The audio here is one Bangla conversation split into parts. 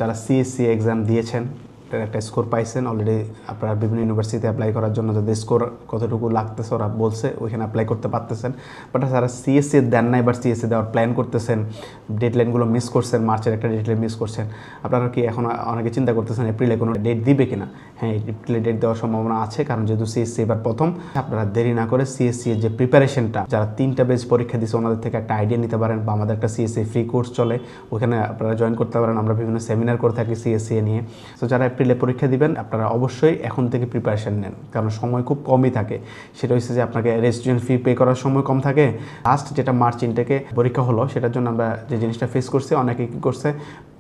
যারা সিএসসি এক্সাম দিয়েছেন একটা স্কোর পাইছেন অলরেডি, আপনারা বিভিন্ন ইউনিভার্সিটিতে অ্যাপ্লাই করার জন্য যাদের স্কোর কতটুকু লাগতেছে ওরা বলছে ওইখানে অ্যাপ্লাই করতে পারতেছেন। বাট যারা সিএসসি দেন নাই বা সিএসসি দেওয়ার প্ল্যান করতেছেন, ডেডলাইনগুলো মিস করছেন, মার্চের একটা ডেডলাইন মিস করছেন, আপনারা কি এখন অনেকে চিন্তা করতেছেন এপ্রিলে কোনো ডেট দিবে কিনা? হ্যাঁ, এপ্রিলে ডেট দেওয়ার সম্ভাবনা আছে, কারণ যেহেতু সিএসসি এবার প্রথম। আপনারা দেরি না করে সিএসসি এর যে প্রিপারেশনটা, যারা 3টা বেজ পরীক্ষা দিচ্ছে ওনাদের থেকে একটা আইডিয়া নিতে পারেন, বা আমাদের একটা সিএসসি ফ্রি কোর্স চলে, ওখানে আপনারা জয়েন করতে পারেন। আমরা বিভিন্ন সেমিনার করে থাকি সিএসসি নিয়ে। তো যারা এপ্রিলে পরীক্ষা দিবেন আপনারা অবশ্যই এখন থেকে প্রিপারেশন নেন, কারণ সময় খুব কমই থাকে। সেটা হচ্ছে যে আপনাকে রেজিস্ট্রেশন ফি পে করার সময় কম থাকে। লাস্ট যেটা মার্চ ইনটেকে পরীক্ষা হলো, সেটার জন্য আমরা যে জিনিসটা ফেস করছি, অনেকে কী করছে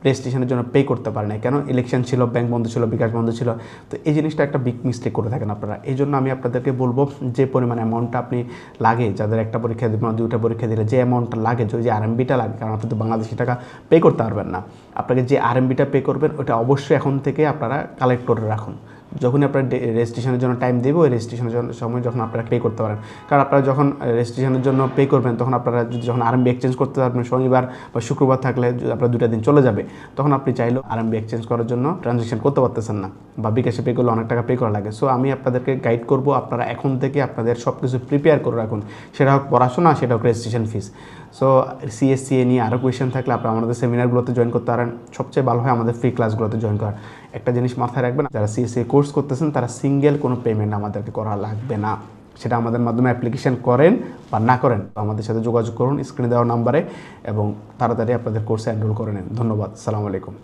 রেজিস্ট্রেশনের জন্য পে করতে পারে না, কেন? ইলেকশন ছিল, ব্যাংক বন্ধ ছিল, বিকাশ বন্ধ ছিল। তো এই জিনিসটা একটা বিগ মিস্টেক করে থাকেন আপনারা। এই জন্য আমি আপনাদেরকে বলবো যে পরিমাণ অ্যামাউন্টটা আপনি লাগে, যাদের একটা পরীক্ষা দিবেন, 2টা পরীক্ষা দিলে যে অ্যামাউন্টটা লাগে, যে আরএমবিটা লাগে, কারণ আপনি তো বাংলাদেশি টাকা পে করতে পারবেন না, আপনাকে যে আরএমবিটা পে করবেন ওটা অবশ্যই এখন থেকে আপনারা কালেক্ট করে রাখুন। যখনই আপনার রেজিস্ট্রেশনের জন্য টাইম দেবে, ওই রেজিস্ট্রেশনের সময় যখন আপনারা পে করতে পারেন, কারণ আপনারা যখন রেজিস্ট্রেশনের জন্য পে করবেন তখন আপনারা যদি যখন আরএমবি এক্সচেঞ্জ করতে পারবেন, শনিবার বা শুক্রবার থাকলে আপনার 2টা দিন চলে যাবে, তখন আপনি চাইলেও আরএমবি এক্সচেঞ্জ করার জন্য ট্রানজ্যাকশন করতে পারতেছেন না, বা বিকাশে পে করলে অনেক টাকা পে করা লাগে। সো আমি আপনাদেরকে গাইড করব, আপনারা এখন থেকে আপনাদের সব কিছু প্রিপেয়ার করে রাখুন, সেটা হোক পড়াশোনা, সেটা হোক রেজিস্ট্রেশন ফিস। সো সিএসসি নিয়ে আরও কোয়েশ্চেন থাকলে আপনারা আমাদের সেমিনারগুলোতে জয়েন করতে পারেন। সবচেয়ে ভালো হয় আমাদের ফ্রি ক্লাসগুলোতে জয়েন করার। একটা জিনিস মাথায় রাখবেন, যারা সিএসসি কোর্স করতেছেন তারা সিঙ্গেল কোনো পেমেন্ট আমাদেরকে করা লাগবে না। সেটা আমাদের মাধ্যমে অ্যাপ্লিকেশন করেন বা না করেন, আমাদের সাথে যোগাযোগ করুন স্ক্রিনে দেওয়া নাম্বারে, এবং তাড়াতাড়ি আপনাদের কোর্সে এনরোল করে নেন। ধন্যবাদ। আসসালামু আলাইকুম।